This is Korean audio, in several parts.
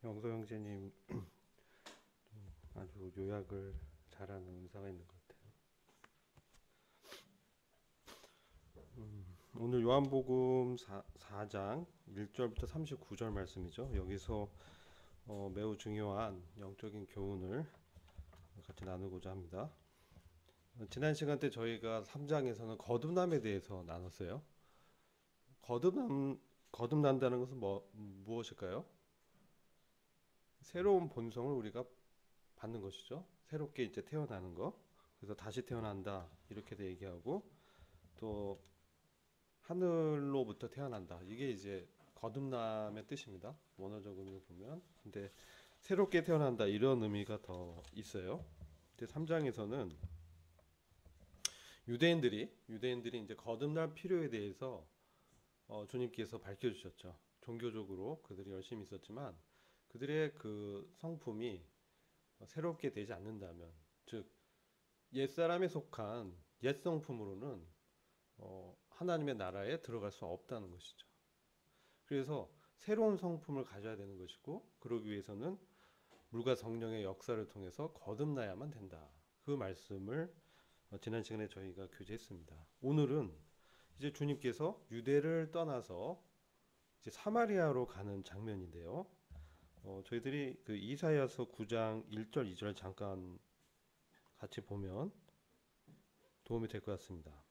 영서 형제님 아주 요약을 잘하는 은사가 있는 것 같아요. 오늘 요한복음 4장 1절부터 39절 말씀이죠. 여기서 매우 중요한 영적인 교훈을 같이 나누고자 합니다. 지난 시간 때 저희가 3장에서는 거듭남에 대해서 나눴어요. 거듭난다는 것은 무엇일까요? 새로운 본성을 우리가 받는 것이죠. 새롭게 이제 태어나는 거. 그래서 다시 태어난다 이렇게도 얘기하고, 또 하늘로부터 태어난다. 이게 이제 거듭남의 뜻입니다. 원어적 의미를 보면. 근데 새롭게 태어난다 이런 의미가 더 있어요. 근데 3장에서는 유대인들이 이제 거듭날 필요에 대해서 주님께서 밝혀주셨죠. 종교적으로 그들이 열심히 있었지만 그들의 그 성품이 새롭게 되지 않는다면, 즉 옛사람에 속한 옛 성품으로는 하나님의 나라에 들어갈 수 없다는 것이죠. 그래서 새로운 성품을 가져야 되는 것이고, 그러기 위해서는 물과 성령의 역사를 통해서 거듭나야만 된다. 그 말씀을 지난 시간에 저희가 교제했습니다. 오늘은 이제 주님께서 유대를 떠나서 이제 사마리아로 가는 장면인데요. 저희들이 그 이사야서 9장 1절 2절 잠깐 같이 보면 도움이 될 것 같습니다.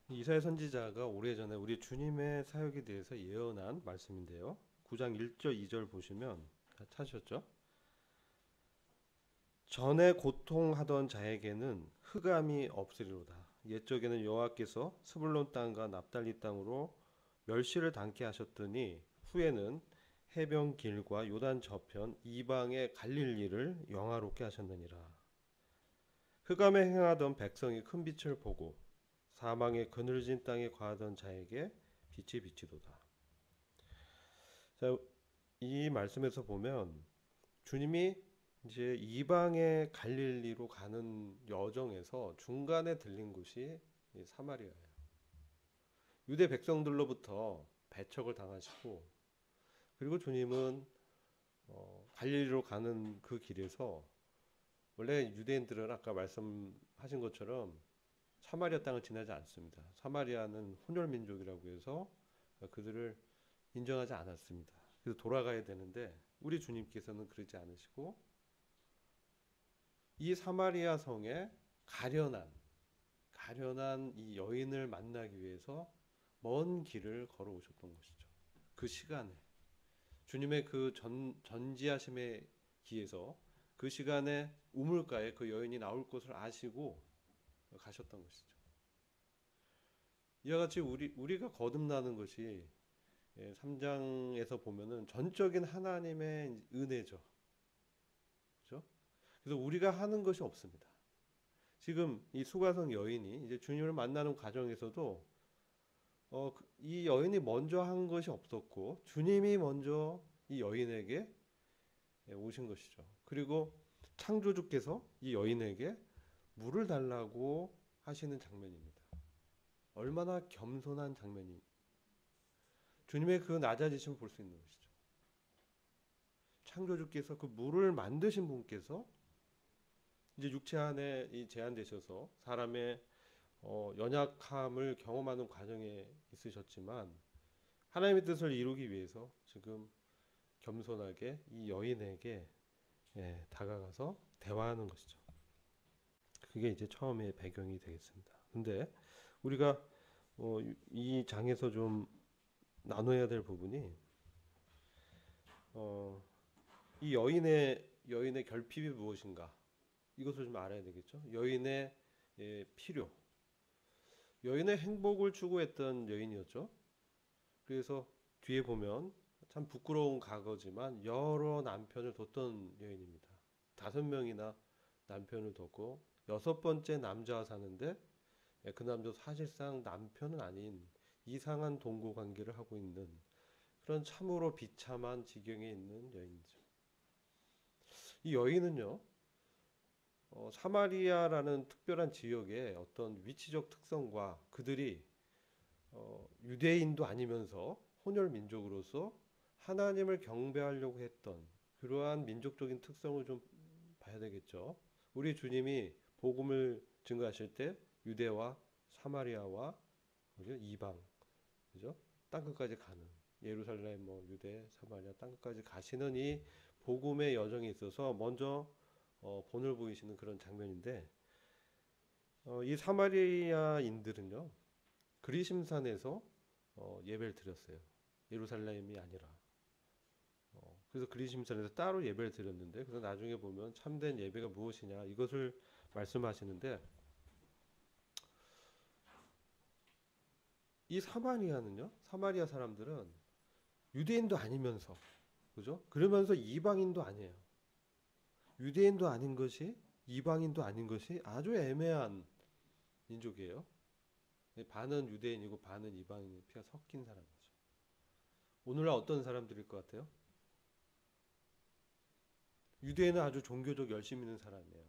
이사야 선지자가 오래전에 우리 주님의 사역에 대해서 예언한 말씀인데요. 9장 1절 2절 보시면 다 찾으셨죠? 전에 고통하던 자에게는 흑암이 없으리로다. 옛적에는 여호와께서 스불론 땅과 납달리 땅으로 멸시를 당케 하셨더니 후에는 해변 길과 요단 저편 이방의 갈릴리를 영화롭게 하셨느니라. 흑암에 행하던 백성이 큰 빛을 보고 사망의 그늘진 땅에 거하던 자에게 빛이 비치도다. 자, 이 말씀에서 보면 주님이 이제 이방의 갈릴리로 가는 여정에서 중간에 들린 곳이 사마리아예요. 유대 백성들로부터 배척을 당하시고, 그리고 주님은 갈릴리로 가는 그 길에서, 원래 유대인들은 아까 말씀하신 것처럼 사마리아 땅을 지나지 않습니다. 사마리아는 혼혈 민족이라고 해서 그들을 인정하지 않았습니다. 그래서 돌아가야 되는데 우리 주님께서는 그러지 않으시고 이 사마리아 성에 가련한 이 여인을 만나기 위해서 먼 길을 걸어오셨던 것이죠. 그 시간에 주님의 그 전지하심에 기해서 그 시간에 우물가에 그 여인이 나올 것을 아시고 가셨던 것이죠. 이와 같이 우리가 거듭나는 것이 3장에서 보면은 전적인 하나님의 은혜죠. 그렇죠? 그래서 우리가 하는 것이 없습니다. 지금 이 수가성 여인이 이제 주님을 만나는 과정에서도 이 여인이 먼저 한 것이 없었고 주님이 먼저 이 여인에게 오신 것이죠. 그리고 창조주께서 이 여인에게 물을 달라고 하시는 장면입니다. 얼마나 겸손한 장면이, 주님의 그 낮아지심을 볼 수 있는 것이죠. 창조주께서 그 물을 만드신 분께서 이제 육체 안에 제한되셔서 사람의 연약함을 경험하는 과정에 있으셨지만 하나님의 뜻을 이루기 위해서 지금 겸손하게 이 여인에게 다가가서 대화하는 것이죠. 그게 이제 처음에 배경이 되겠습니다. 근데 우리가 이 장에서 좀 나눠야 될 부분이 이 여인의 결핍이 무엇인가, 이것을 좀 알아야 되겠죠. 여인의 필요, 여인의 행복을 추구했던 여인이었죠. 그래서 뒤에 보면 참 부끄러운 과거지만 여러 남편을 뒀던 여인입니다. 5명이나 남편을 뒀고 6번째 남자와 사는데 그 남자도 사실상 남편은 아닌 이상한 동거 관계를 하고 있는 그런 참으로 비참한 지경에 있는 여인이죠. 이 여인은요, 사마리아라는 특별한 지역의 어떤 위치적 특성과 그들이 유대인도 아니면서 혼혈 민족으로서 하나님을 경배하려고 했던 그러한 민족적인 특성을 좀 봐야 되겠죠. 우리 주님이 복음을 증거하실 때 유대와 사마리아와 그죠? 이방, 그죠? 땅끝까지 가는 예루살렘, 뭐 유대, 사마리아 땅끝까지 가시는 이 복음의 여정에 있어서 먼저 본을 보이시는 그런 장면인데 이 사마리아인들은요 그리심산에서 예배를 드렸어요. 예루살렘이 아니라. 그래서 그리심산에서 따로 예배를 드렸는데 그래서 나중에 보면 참된 예배가 무엇이냐 이것을 말씀하시는데 이 사마리아는요 사마리아 사람들은 유대인도 아니면서 그죠? 그러면서 이방인도 아니에요. 유대인도 아닌 것이 이방인도 아닌 것이 아주 애매한 민족이에요. 반은 유대인이고 반은 이방인이 피가 섞인 사람이죠. 오늘날 어떤 사람들일 것 같아요? 유대인은 아주 종교적 열심 있는 사람이에요.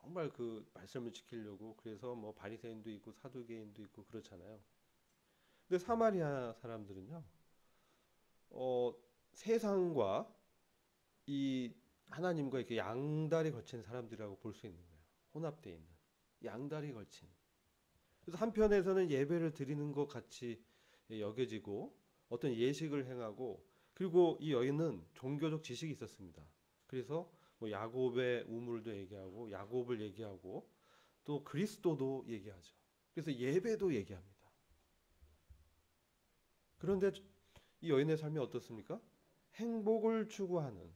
정말 그 말씀을 지키려고 그래서 뭐 바리새인도 있고 사두개인도 있고 그렇잖아요. 근데 사마리아 사람들은요, 세상과 이 하나님과 이렇게 양다리 걸친 사람들이라고 볼 수 있는 거예요. 혼합되어 있는 양다리 걸친. 그래서 한편에서는 예배를 드리는 것 같이 여겨지고 어떤 예식을 행하고 그리고 이 여인은 종교적 지식이 있었습니다. 그래서 뭐 야곱의 우물도 얘기하고 야곱을 얘기하고 또 그리스도도 얘기하죠. 그래서 예배도 얘기합니다. 그런데 이 여인의 삶이 어떻습니까? 행복을 추구하는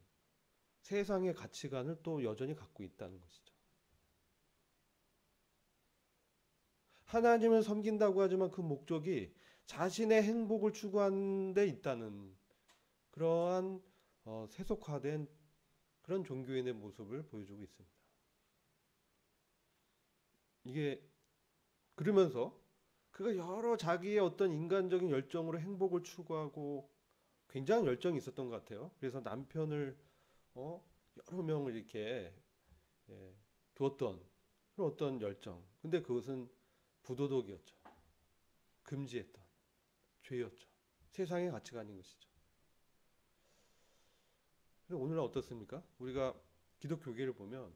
세상의 가치관을 또 여전히 갖고 있다는 것이죠. 하나님을 섬긴다고 하지만 그 목적이 자신의 행복을 추구하는 데 있다는 그러한 세속화된 그런 종교인의 모습을 보여주고 있습니다. 이게 그러면서 그가 여러 자기의 어떤 인간적인 열정으로 행복을 추구하고 굉장한 열정이 있었던 것 같아요. 그래서 남편을 여러 명을 이렇게 두었던 그런 어떤 열정. 근데 그것은 부도덕이었죠. 금지했던 죄였죠. 세상의 가치가 아닌 것이죠. 오늘은 어떻습니까? 우리가 기독교계를 보면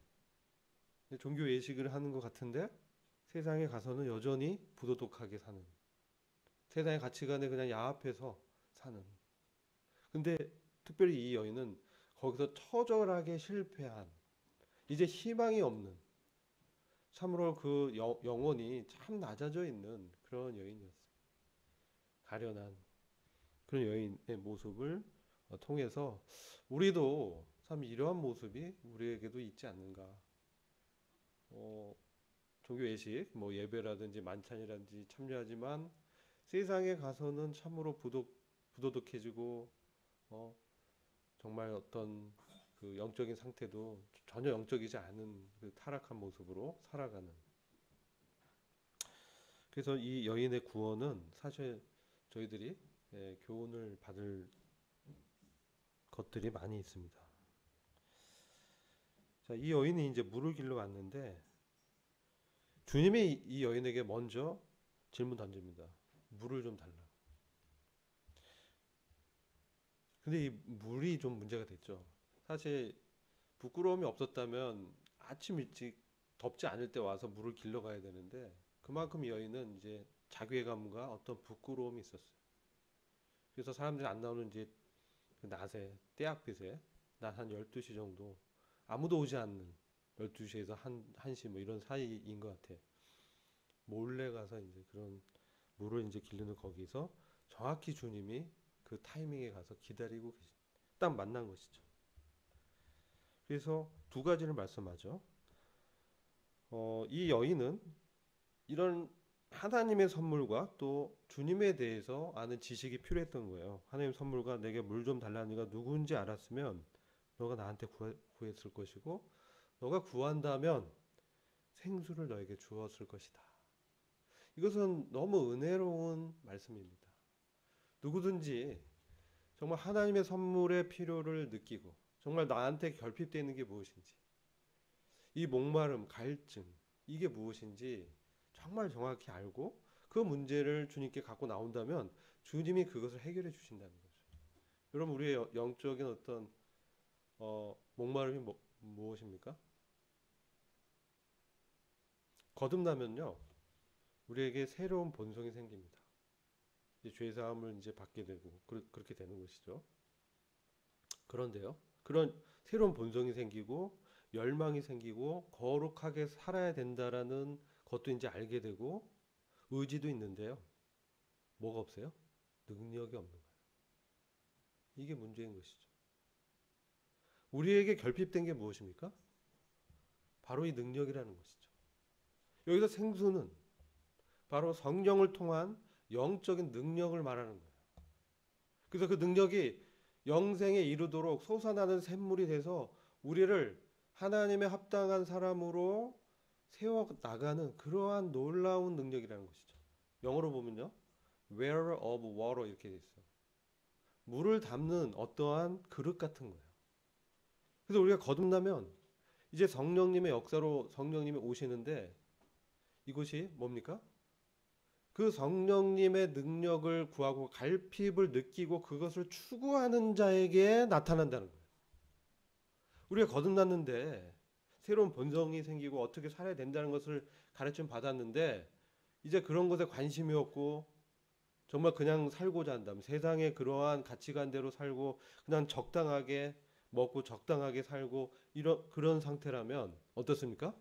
종교 예식을 하는 것 같은데 세상에 가서는 여전히 부도덕하게 사는 세상의 가치관에 그냥 야합해서 사는 근데 특별히 이 여인은 거기서 처절하게 실패한 이제 희망이 없는 참으로 그 영혼이 참 낮아져 있는 그런 여인이었어요. 가련한 그런 여인의 모습을 통해서 우리도 참 이러한 모습이 우리에게도 있지 않는가. 종교 예식, 뭐 예배라든지 만찬이라든지 참여하지만 세상에 가서는 참으로 부도덕해지고 정말 어떤 그 영적인 상태도 전혀 영적이지 않은 그 타락한 모습으로 살아가는. 그래서 이 여인의 구원은 사실 저희들이 교훈을 받을 것들이 많이 있습니다. 자, 이 여인이 이제 물을 길러 왔는데 주님이 이 여인에게 먼저 질문 던집니다. 물을 좀 달라. 근데 이 물이 좀 문제가 됐죠. 사실 부끄러움이 없었다면 아침 일찍 덥지 않을 때 와서 물을 길러 가야 되는데 그만큼 이 여인은 이제 자괴감과 어떤 부끄러움이 있었어요. 그래서 사람들이 안 나오는 이제 그 낮에 때학빛에 낮 한 12시 정도 아무도 오지 않는 12시에서 1시 뭐 이런 사이인 것 같아. 몰래 가서 이제 그런 물을 이제 기르는 거기서 정확히 주님이 그 타이밍에 가서 기다리고 딱 만난 것이죠. 그래서 두 가지를 말씀하죠. 이 여인은 이런 하나님의 선물과 또 주님에 대해서 아는 지식이 필요했던 거예요. 하나님 선물과 내게 물 좀 달라는 이가 누구인지 알았으면 너가 나한테 구했을 것이고 너가 구한다면 생수를 너에게 주었을 것이다. 이것은 너무 은혜로운 말씀입니다. 누구든지 정말 하나님의 선물의 필요를 느끼고 정말 나한테 결핍되어 있는 게 무엇인지 이 목마름, 갈증 이게 무엇인지 정말 정확히 알고 그 문제를 주님께 갖고 나온다면 주님이 그것을 해결해 주신다는 거죠. 여러분 우리의 영적인 어떤 목마름이 무엇입니까? 거듭나면요 우리에게 새로운 본성이 생깁니다. 이제 죄 사함을 이제 받게 되고 그렇게 되는 것이죠. 그런데요 그런 새로운 본성이 생기고 열망이 생기고 거룩하게 살아야 된다라는 것도 이제 알게 되고 의지도 있는데요. 뭐가 없어요? 능력이 없는 거예요. 이게 문제인 것이죠. 우리에게 결핍된 게 무엇입니까? 바로 이 능력이라는 것이죠. 여기서 생수는 바로 성령을 통한 영적인 능력을 말하는 거예요. 그래서 그 능력이 영생에 이르도록 솟아나는 샘물이 돼서 우리를 하나님의 합당한 사람으로 세워 나가는 그러한 놀라운 능력이라는 것이죠. 영어로 보면요. Wearer of water 이렇게 돼 있어요. 물을 담는 어떠한 그릇 같은 거예요. 그래서 우리가 거듭나면 이제 성령님의 역사로 성령님이 오시는데 이것이 뭡니까? 그 성령님의 능력을 구하고 갈핍을 느끼고 그것을 추구하는 자에게 나타난다는 거예요. 우리가 거듭났는데 새로운 본성이 생기고 어떻게 살아야 된다는 것을 가르침 받았는데 이제 그런 것에 관심이 없고 정말 그냥 살고자 한다면 세상의 그러한 가치관대로 살고 그냥 적당하게 먹고 적당하게 살고 그런 상태라면 어떻습니까?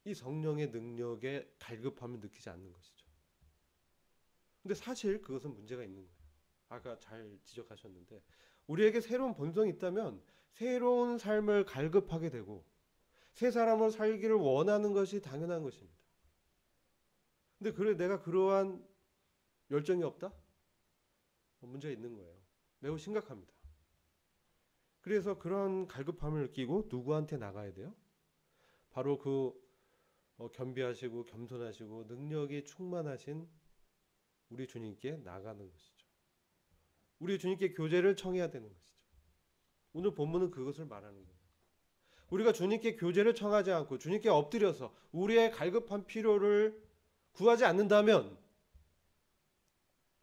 이 성령의 능력에 갈급함을 느끼지 않는 것이죠. 근데 사실 그것은 문제가 있는 거예요. 아까 잘 지적하셨는데 우리에게 새로운 본성이 있다면 새로운 삶을 갈급하게 되고 새 사람으로 살기를 원하는 것이 당연한 것입니다. 근데 그래 내가 그러한 열정이 없다? 문제가 있는 거예요. 매우 심각합니다. 그래서 그런 갈급함을 느끼고 누구한테 나가야 돼요? 바로 그 겸비하시고 겸손하시고 능력이 충만하신 우리 주님께 나가는 것이죠. 우리 주님께 교제를 청해야 되는 것이죠. 오늘 본문은 그것을 말하는 거예요. 우리가 주님께 교제를 청하지 않고 주님께 엎드려서 우리의 갈급한 필요를 구하지 않는다면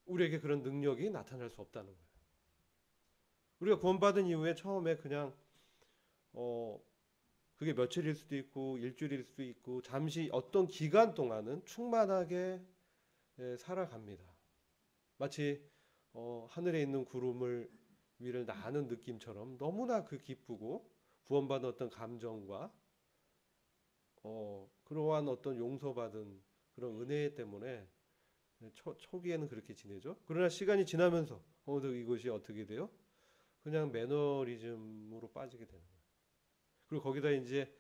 우리에게 그런 능력이 나타날 수 없다는 거예요. 우리가 구원받은 이후에 처음에 그냥 그게 며칠일 수도 있고 일주일일 수도 있고 잠시 어떤 기간 동안은 충만하게 살아갑니다. 마치 하늘에 있는 구름을 위를 나는 느낌처럼 너무나 그 기쁘고 구원받은 어떤 감정과 그러한 어떤 용서받은 그런 은혜 때문에 초기에는 그렇게 지내죠. 그러나 시간이 지나면서 이것이 어떻게 돼요? 그냥 매너리즘으로 빠지게 되는 거예요. 그리고 거기다 이제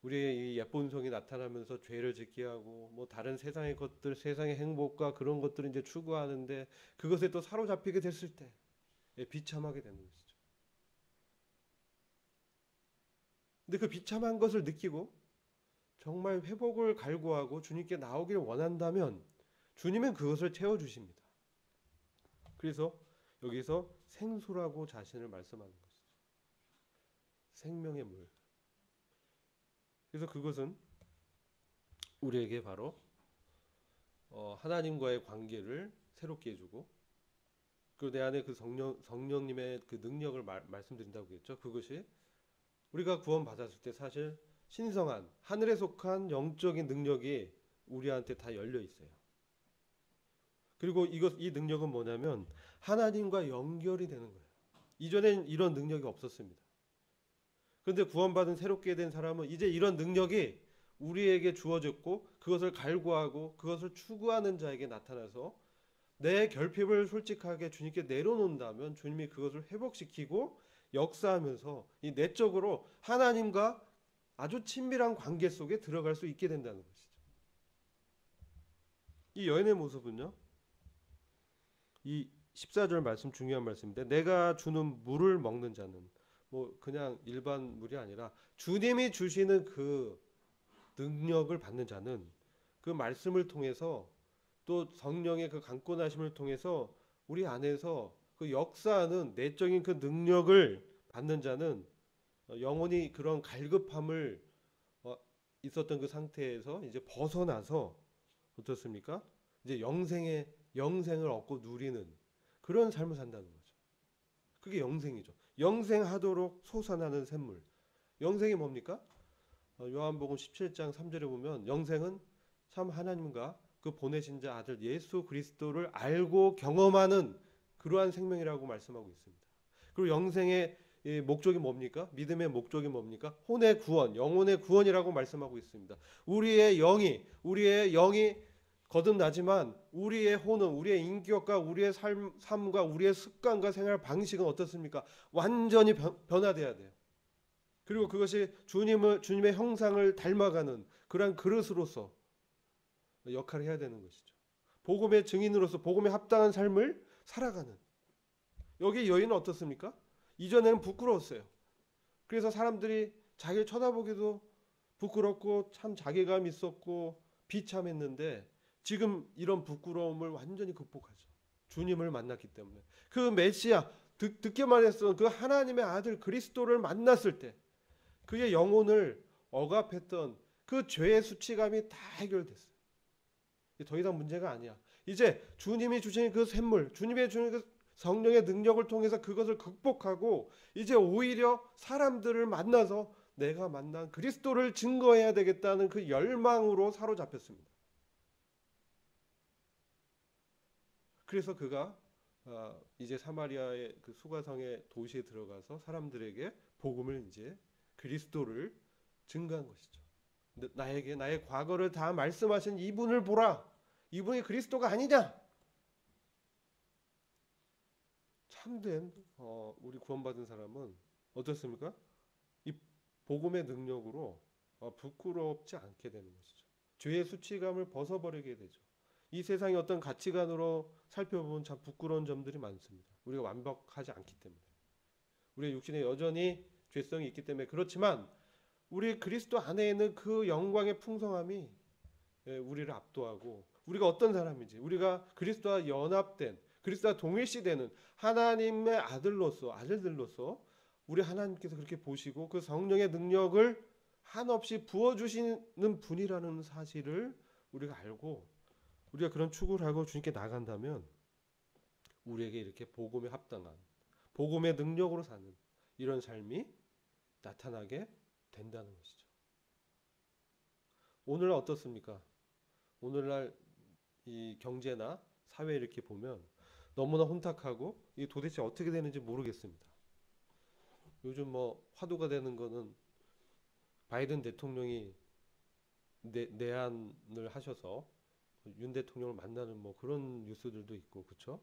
우리의 이 예본성이 나타나면서 죄를 짓게 하고 뭐 다른 세상의 것들, 세상의 행복과 그런 것들을 이제 추구하는데 그것에 또 사로잡히게 됐을 때 비참하게 되는 것이죠. 근데 그 비참한 것을 느끼고 정말 회복을 갈구하고 주님께 나오기를 원한다면 주님은 그것을 채워주십니다. 그래서 여기서 생수라고 자신을 말씀하는 것이죠. 생명의 물. 그래서 그것은 우리에게 바로 하나님과의 관계를 새롭게 해주고 그 내 안에 그 성령님의 그 능력을 말씀드린다고 했죠. 그것이 우리가 구원받았을 때 사실 신성한 하늘에 속한 영적인 능력이 우리한테 다 열려 있어요. 그리고 이 능력은 뭐냐면 하나님과 연결이 되는 거예요. 이전엔 이런 능력이 없었습니다. 그런데 구원받은 새롭게 된 사람은 이제 이런 능력이 우리에게 주어졌고 그것을 갈구하고 그것을 추구하는 자에게 나타나서 내 결핍을 솔직하게 주님께 내려놓는다면 주님이 그것을 회복시키고 역사하면서 이 내적으로 하나님과 아주 친밀한 관계 속에 들어갈 수 있게 된다는 것이죠. 이 여인의 모습은요. 이 14절 말씀 중요한 말씀인데 내가 주는 물을 먹는 자는 뭐 그냥 일반 물이 아니라 주님이 주시는 그 능력을 받는 자는 그 말씀을 통해서 또 성령의 그 강권하심을 통해서 우리 안에서 그 역사하는 내적인 그 능력을 받는 자는 영혼이 그런 갈급함을 있었던 그 상태에서 이제 벗어나서 어떻습니까? 이제 영생을 얻고 누리는 그런 삶을 산다는 거죠. 그게 영생이죠. 영생하도록 솟아나는 샘물. 영생이 뭡니까? 요한복음 17장 3절에 보면 영생은 참 하나님과 그 보내신 자 아들 예수 그리스도를 알고 경험하는 그러한 생명이라고 말씀하고 있습니다. 그리고 영생의 목적이 뭡니까? 믿음의 목적이 뭡니까? 혼의 구원, 영혼의 구원이라고 말씀하고 있습니다. 우리의 영이 거듭나지만 우리의 혼은, 우리의 인격과 우리의 삶과 우리의 습관과 생활 방식은 어떻습니까? 완전히 변화돼야 돼요. 그리고 그것이 주님의 형상을 닮아가는 그러한 그릇으로서 역할을 해야 되는 것이죠. 복음의 증인으로서 복음에 합당한 삶을 살아가는. 여기 여인은 어떻습니까? 이전에는 부끄러웠어요. 그래서 사람들이 자기를 쳐다보기도 부끄럽고 참 자괴감 있었고 비참했는데 지금 이런 부끄러움을 완전히 극복하죠. 주님을 만났기 때문에. 그 메시아, 듣게 말했던 그 하나님의 아들 그리스도를 만났을 때 그의 영혼을 억압했던 그 죄의 수치감이 다 해결됐어요. 더 이상 문제가 아니야. 이제 주님이 주신 그 샘물, 주님의 주신 그 성령의 능력을 통해서 그것을 극복하고 이제 오히려 사람들을 만나서 내가 만난 그리스도를 증거해야 되겠다는 그 열망으로 사로잡혔습니다. 그래서 그가 이제 사마리아의 그 수가성의 도시에 들어가서 사람들에게 복음을 이제 그리스도를 증거한 것이죠. 나에게 나의 과거를 다 말씀하신 이분을 보라. 이분이 그리스도가 아니냐? 참된 우리 구원받은 사람은 어떻습니까? 이 복음의 능력으로 부끄럽지 않게 되는 것이죠. 죄의 수치감을 벗어버리게 되죠. 이 세상의 어떤 가치관으로 살펴보면 참 부끄러운 점들이 많습니다. 우리가 완벽하지 않기 때문에. 우리의 육신에 여전히 죄성이 있기 때문에 그렇지만 우리 그리스도 안에 있는 그 영광의 풍성함이 우리를 압도하고 우리가 어떤 사람인지 우리가 그리스도와 연합된 그리스도와 동일시되는 하나님의 아들들로서 우리 하나님께서 그렇게 보시고 그 성령의 능력을 한없이 부어주시는 분이라는 사실을 우리가 알고 우리가 그런 추구를 하고 주님께 나간다면 우리에게 이렇게 복음에 합당한 복음의 능력으로 사는 이런 삶이 나타나게 된다는 것이죠. 오늘날 어떻습니까? 오늘날 이 경제나 사회 이렇게 보면 너무나 혼탁하고 이 도대체 어떻게 되는지 모르겠습니다. 요즘 뭐 화두가 되는 거는 바이든 대통령이 내한을 하셔서 윤 대통령을 만나는 뭐 그런 뉴스들도 있고 그렇죠?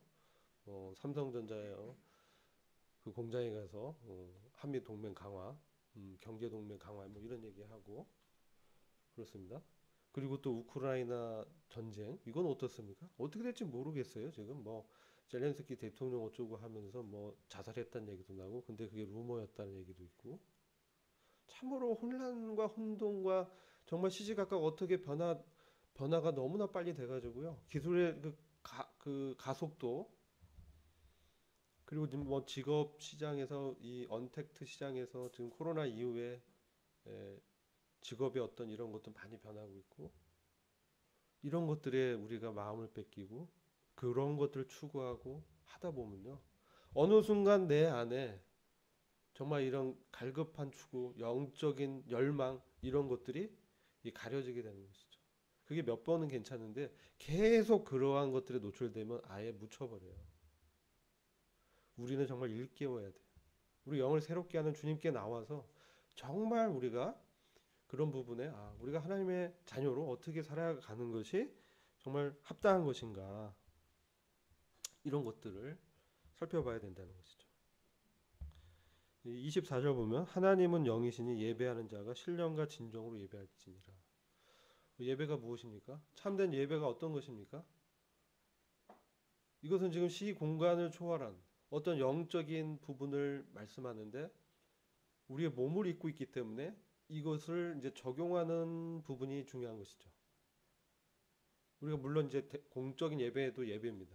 삼성전자의 그 공장에 가서 한미 동맹 강화, 경제 동맹 강화 뭐 이런 얘기하고 그렇습니다. 그리고 또 우크라이나 전쟁 이건 어떻습니까? 어떻게 될지 모르겠어요. 지금 뭐 젤렌스키 대통령 어쩌고 하면서 뭐 자살했다는 얘기도 나고 근데 그게 루머였다는 얘기도 있고 참으로 혼란과 혼동과 정말 시시각각 어떻게 변화가 너무나 빨리 돼가지고요. 기술의 그 가속도 그리고 지금 뭐 직업 시장에서 이 언택트 시장에서 지금 코로나 이후에 직업의 어떤 이런 것도 많이 변하고 있고 이런 것들에 우리가 마음을 뺏기고 그런 것들을 추구하고 하다 보면요. 어느 순간 내 안에 정말 이런 갈급한 추구, 영적인 열망 이런 것들이 가려지게 되는 것이죠. 그게 몇 번은 괜찮은데 계속 그러한 것들에 노출되면 아예 묻혀버려요. 우리는 정말 일깨워야 돼요. 우리 영을 새롭게 하는 주님께 나와서 정말 우리가 그런 부분에 우리가 하나님의 자녀로 어떻게 살아가는 것이 정말 합당한 것인가 이런 것들을 살펴봐야 된다는 것이죠. 24절 보면 하나님은 영이시니 예배하는 자가 신령과 진정으로 예배할지니라. 예배가 무엇입니까? 참된 예배가 어떤 것입니까? 이것은 지금 시 공간을 초월한 어떤 영적인 부분을 말씀하는데 우리의 몸을 입고 있기 때문에 이것을 이제 적용하는 부분이 중요한 것이죠. 우리가 물론 이제 공적인 예배도 예배입니다.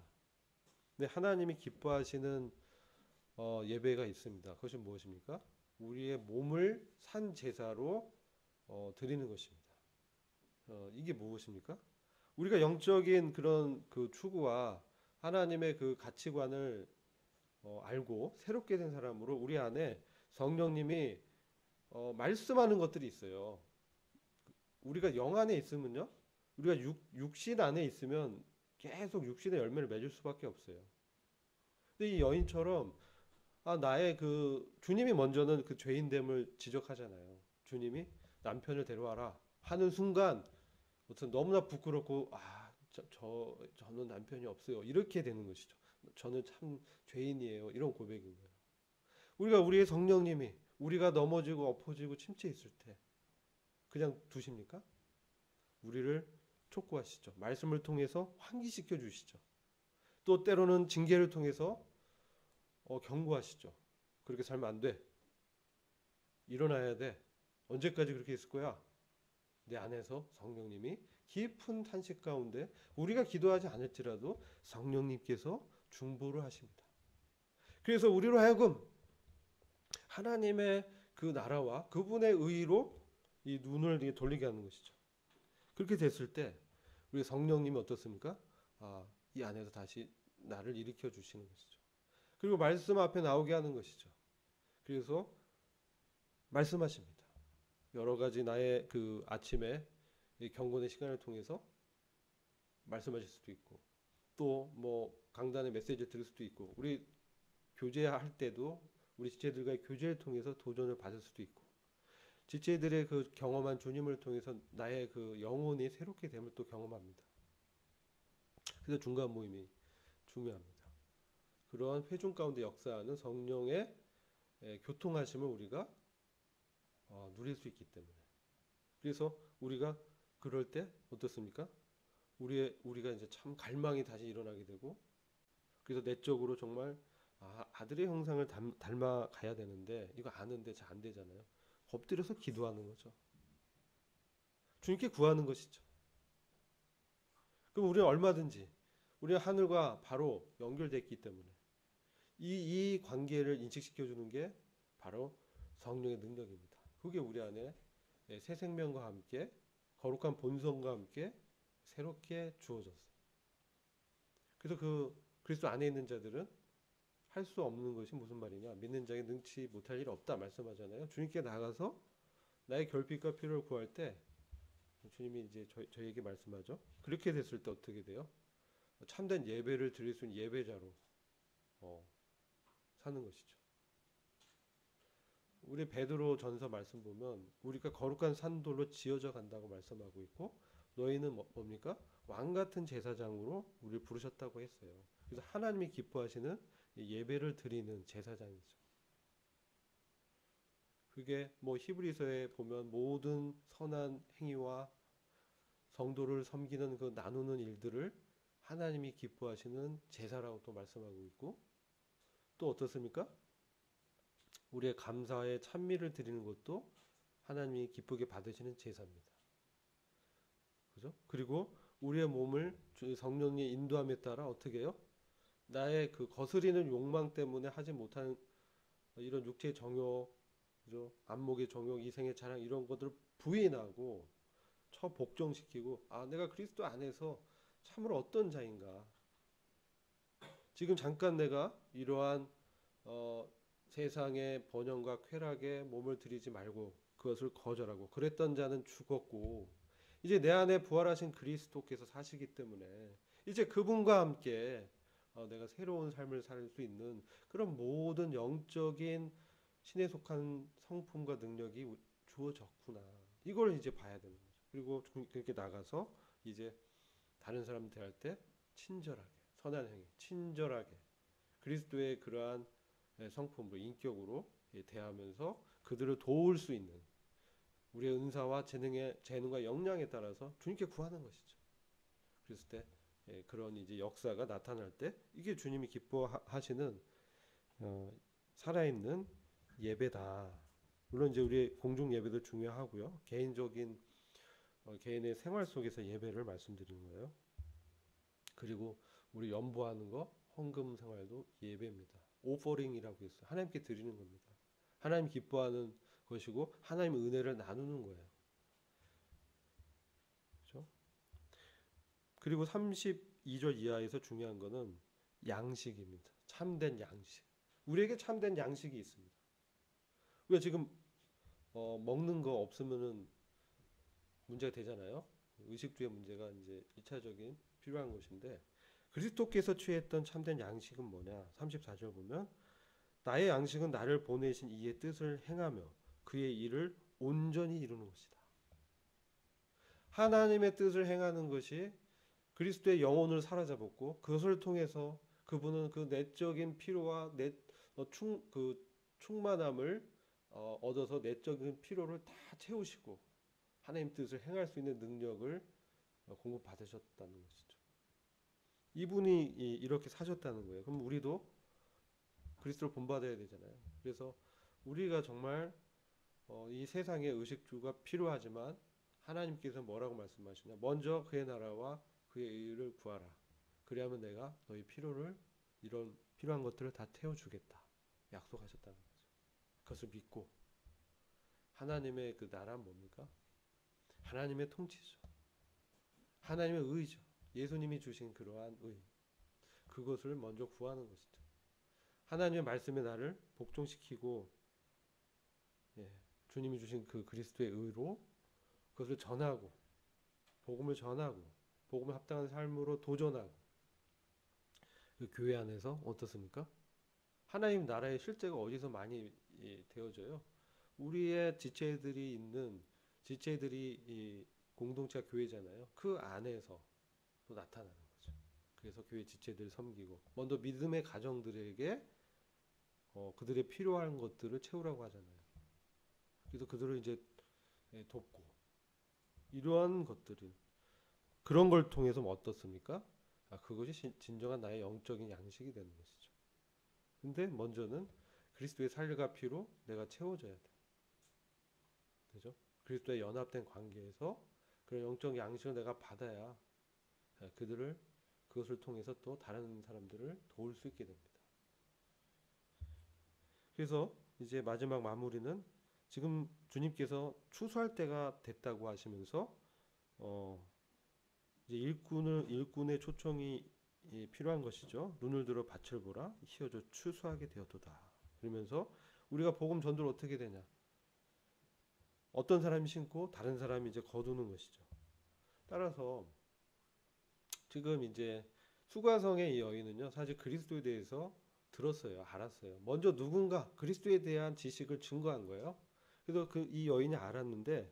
근데 하나님이 기뻐하시는 예배가 있습니다. 그것이 무엇입니까? 우리의 몸을 산 제사로 드리는 것입니다. 이게 무엇입니까? 우리가 영적인 그런 그 추구와 하나님의 그 가치관을 알고 새롭게 된 사람으로 우리 안에 성령님이 말씀하는 것들이 있어요. 우리가 영 안에 있으면요, 우리가 육신 안에 있으면 계속 육신의 열매를 맺을 수밖에 없어요. 근데 이 여인처럼 나의 그 주님이 먼저는 그 죄인됨을 지적하잖아요. 주님이 남편을 데려와라 하는 순간 어떤 너무나 부끄럽고 저는 남편이 없어요. 이렇게 되는 것이죠. 저는 참 죄인이에요. 이런 고백인 거예요. 우리의 성령님이 우리가 넘어지고 엎어지고 침체 있을 때 그냥 두십니까? 우리를 촉구하시죠. 말씀을 통해서 환기시켜 주시죠. 또 때로는 징계를 통해서 경고하시죠. 그렇게 살면 안 돼. 일어나야 돼. 언제까지 그렇게 있을 거야? 내 안에서 성령님이 깊은 탄식 가운데 우리가 기도하지 않을지라도 성령님께서 중보를 하십니다. 그래서 우리로 하여금 하나님의 그 나라와 그분의 의로 이 눈을 돌리게 하는 것이죠. 그렇게 됐을 때 우리 성령님이 어떻습니까? 이 안에서 다시 나를 일으켜 주시는 것이죠. 그리고 말씀 앞에 나오게 하는 것이죠. 그래서 말씀하십니다. 여러 가지 나의 그 아침에 경건의 시간을 통해서 말씀하실 수도 있고, 또 뭐 강단의 메시지를 들을 수도 있고, 우리 교제할 때도 우리 지체들과의 교제를 통해서 도전을 받을 수도 있고, 지체들의 그 경험한 주님을 통해서 나의 그 영혼이 새롭게 됨을 또 경험합니다. 그래서 중간 모임이 중요합니다. 그러한 회중 가운데 역사하는 성령의 교통하심을 우리가 누릴 수 있기 때문에. 그래서 우리가 그럴 때 어떻습니까? 우리가 이제 참 갈망이 다시 일어나게 되고, 그래서 내적으로 정말 아들의 형상을 닮아 가야 되는데 이거 아는데 잘 안 되잖아요. 엎드려서 기도하는 거죠. 주님께 구하는 것이죠. 그럼 우리는 얼마든지 우리는 하늘과 바로 연결됐기 때문에 이 관계를 인식시켜 주는 게 바로 성령의 능력입니다. 그게 우리 안에 새 생명과 함께 거룩한 본성과 함께 새롭게 주어졌어요. 그래서 그 그리스도 안에 있는 자들은 할 수 없는 것이 무슨 말이냐? 믿는 자에게 능치 못할 일 없다 말씀하잖아요. 주님께 나가서 나의 결핍과 필요를 구할 때 주님이 이제 저희에게 말씀하죠. 그렇게 됐을 때 어떻게 돼요? 참된 예배를 드릴 수 있는 예배자로 사는 것이죠. 우리 베드로 전서 말씀 보면 우리가 거룩한 산돌로 지어져 간다고 말씀하고 있고, 너희는 뭡니까? 왕 같은 제사장으로 우리를 부르셨다고 했어요. 그래서 하나님이 기뻐하시는 예배를 드리는 제사장이죠. 그게 뭐 히브리서에 보면 모든 선한 행위와 성도를 섬기는 그 나누는 일들을 하나님이 기뻐하시는 제사라고 또 말씀하고 있고, 또 어떻습니까? 우리의 감사의 찬미를 드리는 것도 하나님이 기쁘게 받으시는 제사입니다. 그죠? 그리고 우리의 몸을 성령의 인도함에 따라 어떻게 해요? 나의 그 거스리는 욕망 때문에 하지 못하는 이런 육체의 정욕, 그죠? 안목의 정욕, 이생의 자랑 이런 것들을 부인하고 복종시키고 내가 그리스도 안에서 참으로 어떤 자인가. 지금 잠깐 내가 이러한 세상의 번영과 쾌락에 몸을 들이지 말고 그것을 거절하고 그랬던 자는 죽었고 이제 내 안에 부활하신 그리스도께서 사시기 때문에 이제 그분과 함께 내가 새로운 삶을 살 수 있는 그런 모든 영적인 신에 속한 성품과 능력이 주어졌구나. 이걸 이제 봐야 되는 거죠. 그리고 그렇게 나가서 이제 다른 사람 대할 때 친절하게, 선한 행위, 친절하게 그리스도의 그러한 성품으로 인격으로 대하면서 그들을 도울 수 있는 우리의 은사와 재능과 역량에 따라서 주님께 구하는 것이죠. 그랬을 때 그런 이제 역사가 나타날 때 이게 주님이 기뻐하시는 살아있는 예배다. 물론 이제 우리 공중 예배도 중요하고요. 개인적인 개인의 생활 속에서 예배를 말씀드리는 거예요. 그리고 우리 연보하는 거 헌금 생활도 예배입니다. 오퍼링이라고 했어요. 하나님께 드리는 겁니다. 하나님 기뻐하는 것이고 하나님의 은혜를 나누는 거예요. 그렇죠? 그리고 32절 이하에서 중요한 거는 양식입니다. 참된 양식. 우리에게 참된 양식이 있습니다. 우리가 지금 먹는 거 없으면은 문제가 되잖아요. 의식주의 문제가 이제 1차적인 필요한 것인데, 그리스도께서 취했던 참된 양식은 뭐냐? 34절 보면 나의 양식은 나를 보내신 이의 뜻을 행하며 그의 일을 온전히 이루는 것이다. 하나님의 뜻을 행하는 것이 그리스도의 영혼을 사로잡았고, 그것을 통해서 그분은 그 내적인 필요와 그 충만함을 얻어서 내적인 필요를 다 채우시고 하나님 뜻을 행할 수 있는 능력을 공급받으셨다는 것이죠. 이분이 이렇게 사셨다는 거예요. 그럼 우리도 그리스도를 본받아야 되잖아요. 그래서 우리가 정말 이 세상에 의식주가 필요하지만 하나님께서 뭐라고 말씀하시냐? 먼저 그의 나라와 그의 의를 구하라. 그리하면 내가 너희 이런 필요한 것들을 다 태워주겠다. 약속하셨다는 거죠. 그것을 믿고 하나님의 그 나라는 뭡니까? 하나님의 통치죠. 하나님의 의죠. 예수님이 주신 그러한 의. 그것을 먼저 구하는 것이죠. 하나님의 말씀에 나를 복종시키고, 예, 주님이 주신 그 그리스도의 의로 그것을 전하고, 복음을 전하고, 복음에 합당한 삶으로 도전하고, 그 교회 안에서 어떻습니까? 하나님 나라의 실제가 어디서 많이 되어져요? 우리의 지체들이 이 공동체가 교회잖아요. 그 안에서 또 나타나는 거죠. 그래서 교회 지체들 섬기고, 먼저 믿음의 가정들에게 그들의 필요한 것들을 채우라고 하잖아요. 그래서 그들을 이제 돕고, 이러한 것들은 그런 걸 통해서 어떻습니까? 그것이 진정한 나의 영적인 양식이 되는 것이죠. 근데 먼저는 그리스도의 살과 피로 내가 채워져야 돼. 그죠? 그리스도의 연합된 관계에서 그런 영적 양식을 내가 받아야 그것을 통해서 또 다른 사람들을 도울 수 있게 됩니다. 그래서 이제 마지막 마무리는 지금 주님께서 추수할 때가 됐다고 하시면서 이제 일꾼의 초청이 필요한 것이죠. 눈을 들어 밭을 보라, 희어져 추수하게 되었도다. 그러면서 우리가 복음 전도를 어떻게 되냐? 어떤 사람이 심고 다른 사람이 이제 거두는 것이죠. 따라서 지금 이제 수가성의 이 여인은요, 사실 그리스도에 대해서 들었어요, 알았어요. 먼저 누군가 그리스도에 대한 지식을 증거한 거예요. 그래서 이 여인이 알았는데,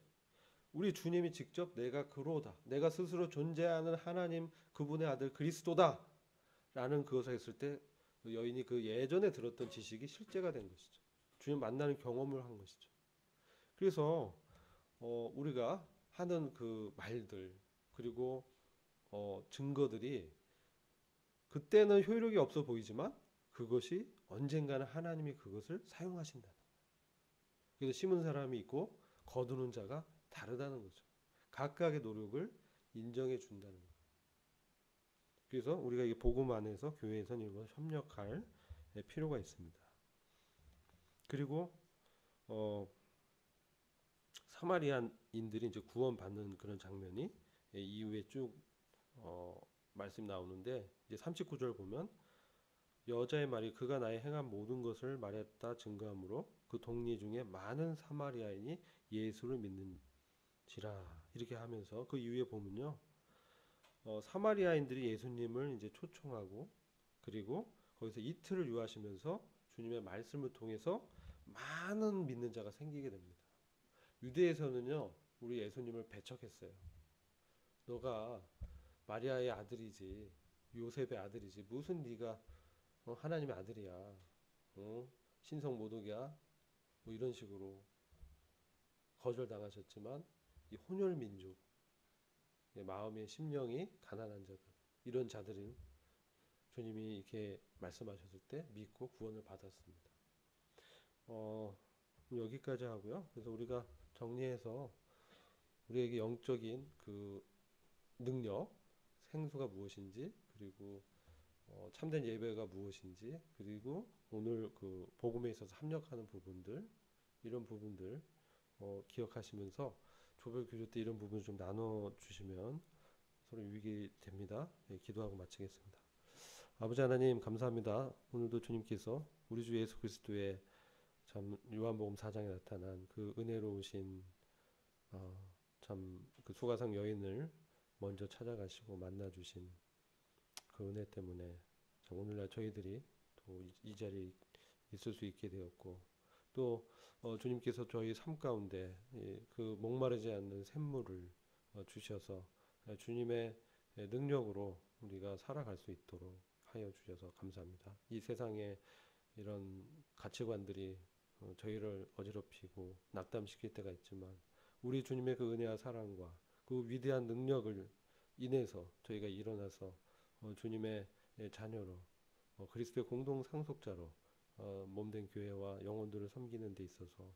우리 주님이 직접 내가 그로다, 내가 스스로 존재하는 하나님 그분의 아들 그리스도다 라는 그것을 했을 때 그 여인이 그 예전에 들었던 지식이 실제가 된 것이죠. 주님 만나는 경험을 한 것이죠. 그래서 우리가 하는 그 말들, 그리고 증거들이 그때는 효력이 없어 보이지만 그것이 언젠가는 하나님이 그것을 사용하신다. 그래서 심은 사람이 있고 거두는 자가 다르다는 거죠. 각각의 노력을 인정해 준다는 거예요. 그래서 우리가 이 복음 안에서 교회에서는 이걸 협력할 필요가 있습니다. 그리고 사마리아인들이 이제 구원받는 그런 장면이 이후에 쭉 말씀 나오는데, 이제 39절 보면 여자의 말이 그가 나의 행한 모든 것을 말했다 증거하므로 그 동리 중에 많은 사마리아인이 예수를 믿는지라, 이렇게 하면서 그 이후에 보면요, 사마리아인들이 예수님을 이제 초청하고, 그리고 거기서 이틀을 유하시면서 주님의 말씀을 통해서 많은 믿는 자가 생기게 됩니다. 유대에서는요, 우리 예수님을 배척했어요. 너가 마리아의 아들이지, 요셉의 아들이지, 무슨 네가 하나님의 아들이야, 신성 모독이야, 뭐 이런 식으로 거절당하셨지만, 이 혼혈 민족, 마음의 심령이 가난한 자들, 이런 자들은 주님이 이렇게 말씀하셨을 때 믿고 구원을 받았습니다. 여기까지 하고요. 그래서 우리가 정리해서 우리에게 영적인 그 능력, 생수가 무엇인지, 그리고 참된 예배가 무엇인지, 그리고 오늘 그 복음에 있어서 합력하는 부분들, 이런 부분들 기억하시면서 조별 교조 때 이런 부분을 좀 나눠 주시면 서로 유익이 됩니다. 예, 기도하고 마치겠습니다. 아버지 하나님 감사합니다. 오늘도 주님께서 우리 주 예수 그리스도의 참 요한복음 4장에 나타난 그 은혜로우신 참 그 수가성 여인을 먼저 찾아가시고 만나주신 그 은혜 때문에 참 오늘날 저희들이 또 이 자리에 있을 수 있게 되었고 또 주님께서 저희 삶 가운데 그 목마르지 않는 샘물을 주셔서 주님의 능력으로 우리가 살아갈 수 있도록 하여 주셔서 감사합니다. 이 세상에 이런 가치관들이 저희를 어지럽히고 낙담시킬 때가 있지만 우리 주님의 그 은혜와 사랑과 그 위대한 능력을 인해서 저희가 일어나서 주님의 자녀로 그리스도의 공동 상속자로 몸된 교회와 영혼들을 섬기는 데 있어서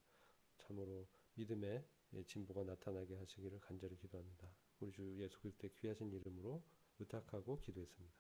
참으로 믿음의 진보가 나타나게 하시기를 간절히 기도합니다. 우리 주 예수 그리스도의 귀하신 이름으로 의탁하고 기도했습니다.